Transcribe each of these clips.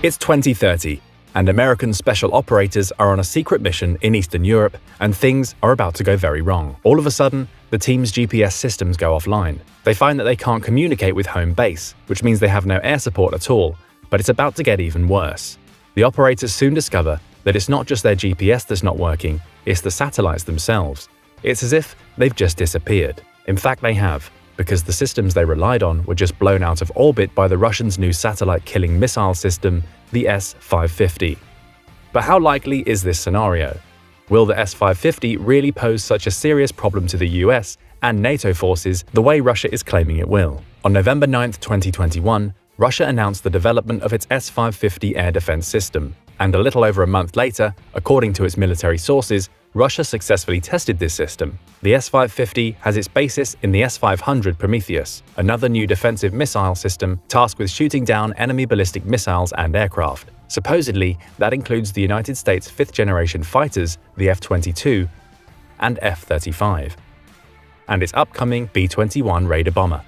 It's 2030, and American special operators are on a secret mission in Eastern Europe, and things are about to go very wrong. All of a sudden, the team's GPS systems go offline. They find that they can't communicate with home base, which means they have no air support at all, but it's about to get even worse. The operators soon discover that it's not just their GPS that's not working, it's the satellites themselves. It's as if they've just disappeared. In fact, they have, because the systems they relied on were just blown out of orbit by the Russians' new satellite-killing missile system, the S-550. But how likely is this scenario? Will the S-550 really pose such a serious problem to the US and NATO forces the way Russia is claiming it will? On November 9, 2021, Russia announced the development of its S-550 air defense system, and a little over a month later, according to its military sources, Russia successfully tested this system. The S-550 has its basis in the S-500 Prometheus, another new defensive missile system tasked with shooting down enemy ballistic missiles and aircraft. Supposedly, that includes the United States' fifth-generation fighters, the F-22 and F-35, and its upcoming B-21 Raider bomber.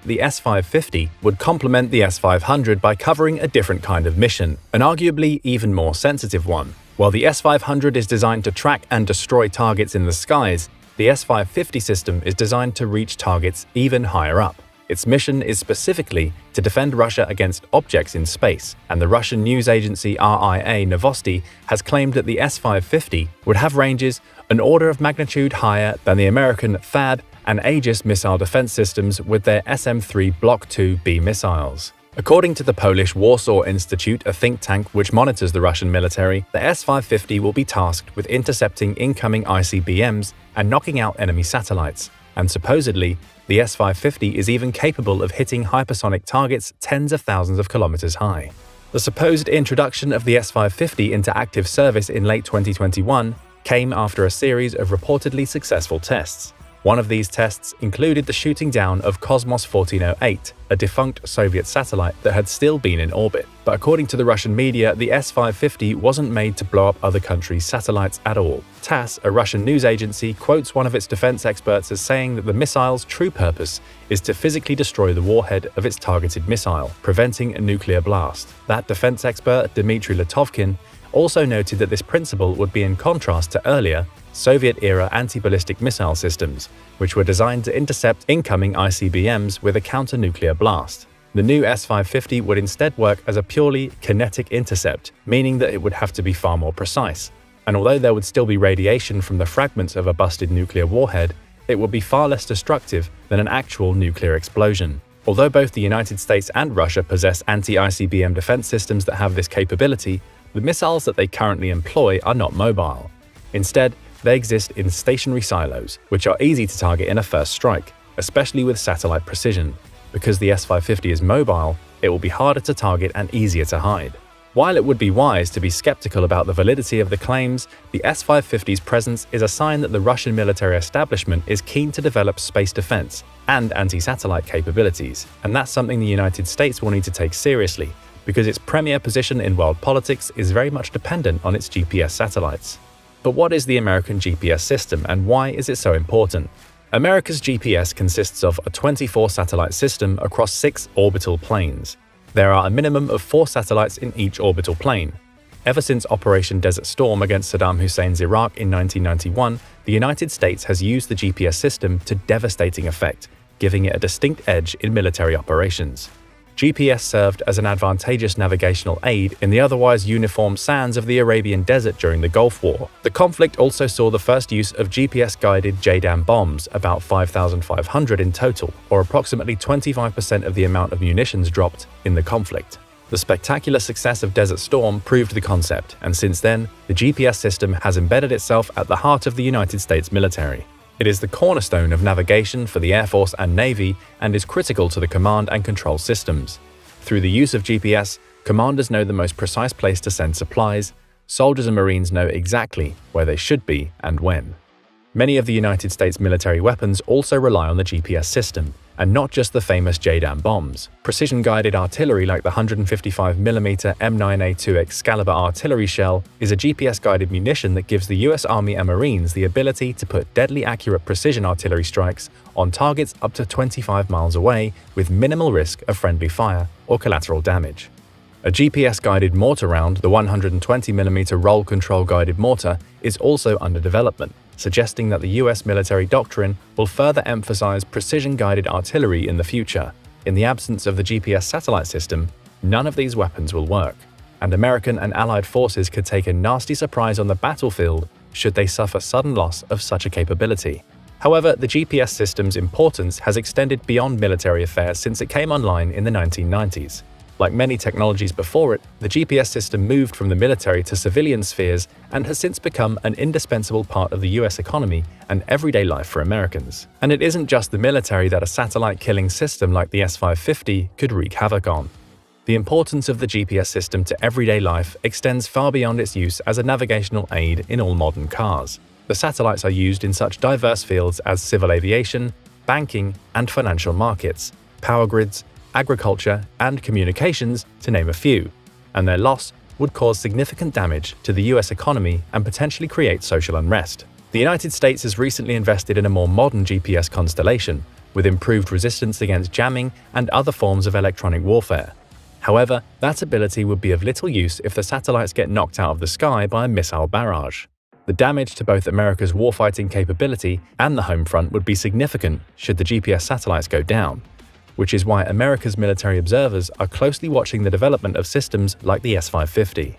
The S-550 would complement the S-500 by covering a different kind of mission, an arguably even more sensitive one. While the S-500 is designed to track and destroy targets in the skies, the S-550 system is designed to reach targets even higher up. Its mission is specifically to defend Russia against objects in space, and the Russian news agency RIA Novosti has claimed that the S-550 would have ranges an order of magnitude higher than the American THAAD and Aegis missile defense systems with their SM-3 Block 2B missiles. According to the Polish Warsaw Institute, a think tank which monitors the Russian military, the S-550 will be tasked with intercepting incoming ICBMs and knocking out enemy satellites. And supposedly, the S-550 is even capable of hitting hypersonic targets tens of thousands of kilometers high. The supposed introduction of the S-550 into active service in late 2021 came after a series of reportedly successful tests. One of these tests included the shooting down of Cosmos 1408, a defunct Soviet satellite that had still been in orbit. But according to the Russian media, the S-550 wasn't made to blow up other countries' satellites at all. TASS, a Russian news agency, quotes one of its defense experts as saying that the missile's true purpose is to physically destroy the warhead of its targeted missile, preventing a nuclear blast. That defense expert, Dmitry Litovkin, also noted that this principle would be in contrast to earlier, Soviet-era anti-ballistic missile systems, which were designed to intercept incoming ICBMs with a counter-nuclear blast. The new S-550 would instead work as a purely kinetic intercept, meaning that it would have to be far more precise. And although there would still be radiation from the fragments of a busted nuclear warhead, it would be far less destructive than an actual nuclear explosion. Although both the United States and Russia possess anti-ICBM defense systems that have this capability, the missiles that they currently employ are not mobile. Instead, they exist in stationary silos, which are easy to target in a first strike, especially with satellite precision. Because the S-550 is mobile, it will be harder to target and easier to hide. While it would be wise to be skeptical about the validity of the claims, the S-550's presence is a sign that the Russian military establishment is keen to develop space defense and anti-satellite capabilities, and that's something the United States will need to take seriously, because its premier position in world politics is very much dependent on its GPS satellites. But what is the American GPS system, and why is it so important? America's GPS consists of a 24-satellite system across 6 orbital planes. There are a minimum of 4 satellites in each orbital plane. Ever since Operation Desert Storm against Saddam Hussein's Iraq in 1991, the United States has used the GPS system to devastating effect, giving it a distinct edge in military operations. GPS served as an advantageous navigational aid in the otherwise uniform sands of the Arabian Desert during the Gulf War. The conflict also saw the first use of GPS-guided JDAM bombs, about 5,500 in total, or approximately 25% of the amount of munitions dropped in the conflict. The spectacular success of Desert Storm proved the concept, and since then, the GPS system has embedded itself at the heart of the United States military. It is the cornerstone of navigation for the Air Force and Navy and is critical to the command and control systems. Through the use of GPS, commanders know the most precise place to send supplies, soldiers and Marines know exactly where they should be and when. Many of the United States military weapons also rely on the GPS system, and not just the famous JDAM bombs. Precision-guided artillery like the 155mm M9A2 Excalibur artillery shell is a GPS-guided munition that gives the US Army and Marines the ability to put deadly accurate precision artillery strikes on targets up to 25 miles away with minimal risk of friendly fire or collateral damage. A GPS-guided mortar round, the 120mm roll control-guided mortar, is also under development, suggesting that the US military doctrine will further emphasize precision-guided artillery in the future. In the absence of the GPS satellite system, none of these weapons will work, and American and Allied forces could take a nasty surprise on the battlefield should they suffer sudden loss of such a capability. However, the GPS system's importance has extended beyond military affairs since it came online in the 1990s. Like many technologies before it, the GPS system moved from the military to civilian spheres and has since become an indispensable part of the US economy and everyday life for Americans. And it isn't just the military that a satellite-killing system like the S-550 could wreak havoc on. The importance of the GPS system to everyday life extends far beyond its use as a navigational aid in all modern cars. The satellites are used in such diverse fields as civil aviation, banking and financial markets, power grids, agriculture, and communications, to name a few, and their loss would cause significant damage to the US economy and potentially create social unrest. The United States has recently invested in a more modern GPS constellation, with improved resistance against jamming and other forms of electronic warfare. However, that ability would be of little use if the satellites get knocked out of the sky by a missile barrage. The damage to both America's warfighting capability and the home front would be significant should the GPS satellites go down, which is why America's military observers are closely watching the development of systems like the S-550.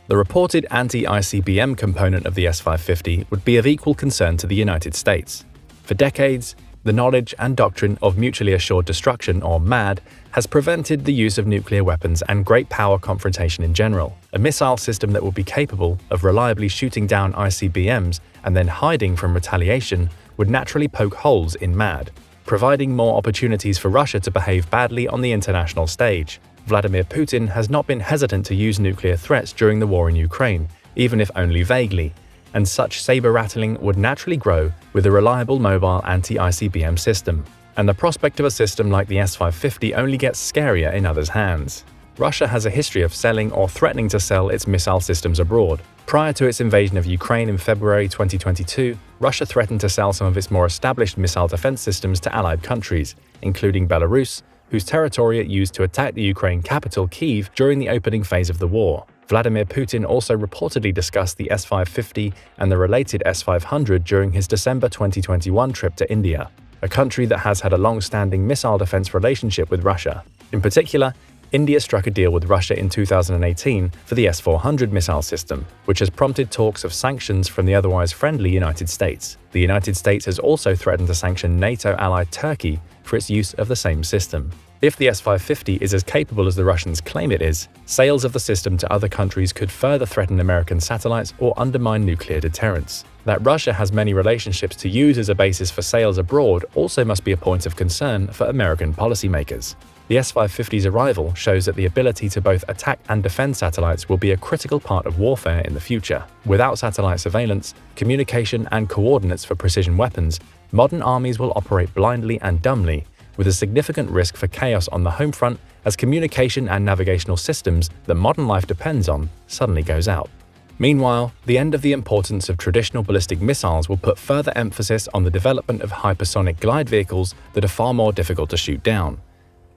The reported anti-ICBM component of the S-550 would be of equal concern to the United States. For decades, the knowledge and doctrine of mutually assured destruction, or MAD, has prevented the use of nuclear weapons and great power confrontation in general. A missile system that would be capable of reliably shooting down ICBMs and then hiding from retaliation would naturally poke holes in MAD, providing more opportunities for Russia to behave badly on the international stage. Vladimir Putin has not been hesitant to use nuclear threats during the war in Ukraine, even if only vaguely, and such saber-rattling would naturally grow with a reliable mobile anti-ICBM system. And the prospect of a system like the S-550 only gets scarier in others' hands. Russia has a history of selling or threatening to sell its missile systems abroad. Prior to its invasion of Ukraine in February 2022, Russia threatened to sell some of its more established missile defense systems to allied countries, including Belarus, whose territory it used to attack the Ukraine capital Kyiv during the opening phase of the war. Vladimir Putin also reportedly discussed the S-550 and the related S-500 during his December 2021 trip to India, a country that has had a long-standing missile defense relationship with Russia. In particular, India struck a deal with Russia in 2018 for the S-400 missile system, which has prompted talks of sanctions from the otherwise friendly United States. The United States has also threatened to sanction NATO ally Turkey for its use of the same system. If the S-550 is as capable as the Russians claim it is, sales of the system to other countries could further threaten American satellites or undermine nuclear deterrence. That Russia has many relationships to use as a basis for sales abroad also must be a point of concern for American policymakers. The S-550's arrival shows that the ability to both attack and defend satellites will be a critical part of warfare in the future. Without satellite surveillance, communication, and coordinates for precision weapons, modern armies will operate blindly and dumbly, with a significant risk for chaos on the home front as communication and navigational systems that modern life depends on suddenly goes out. Meanwhile, the end of the importance of traditional ballistic missiles will put further emphasis on the development of hypersonic glide vehicles that are far more difficult to shoot down.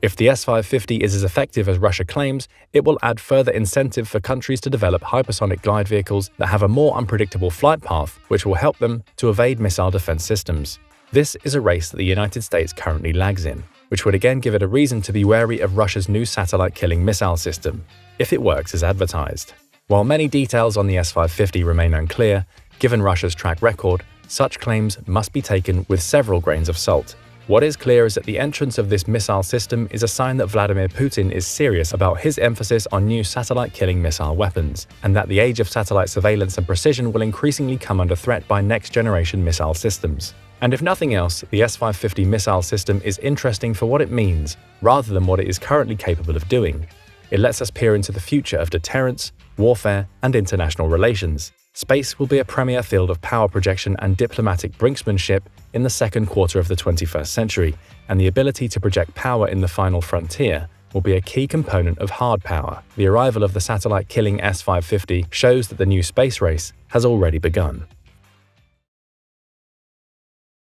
If the S-550 is as effective as Russia claims, it will add further incentive for countries to develop hypersonic glide vehicles that have a more unpredictable flight path, which will help them to evade missile defense systems. This is a race that the United States currently lags in, which would again give it a reason to be wary of Russia's new satellite-killing missile system, if it works as advertised. While many details on the S-550 remain unclear, given Russia's track record, such claims must be taken with several grains of salt. What is clear is that the entrance of this missile system is a sign that Vladimir Putin is serious about his emphasis on new satellite-killing missile weapons, and that the age of satellite surveillance and precision will increasingly come under threat by next-generation missile systems. And if nothing else, the S-550 missile system is interesting for what it means, rather than what it is currently capable of doing. It lets us peer into the future of deterrence, warfare, and international relations. Space will be a premier field of power projection and diplomatic brinksmanship in the second quarter of the 21st century, and the ability to project power in the final frontier will be a key component of hard power. The arrival of the satellite-killing S-550 shows that the new space race has already begun.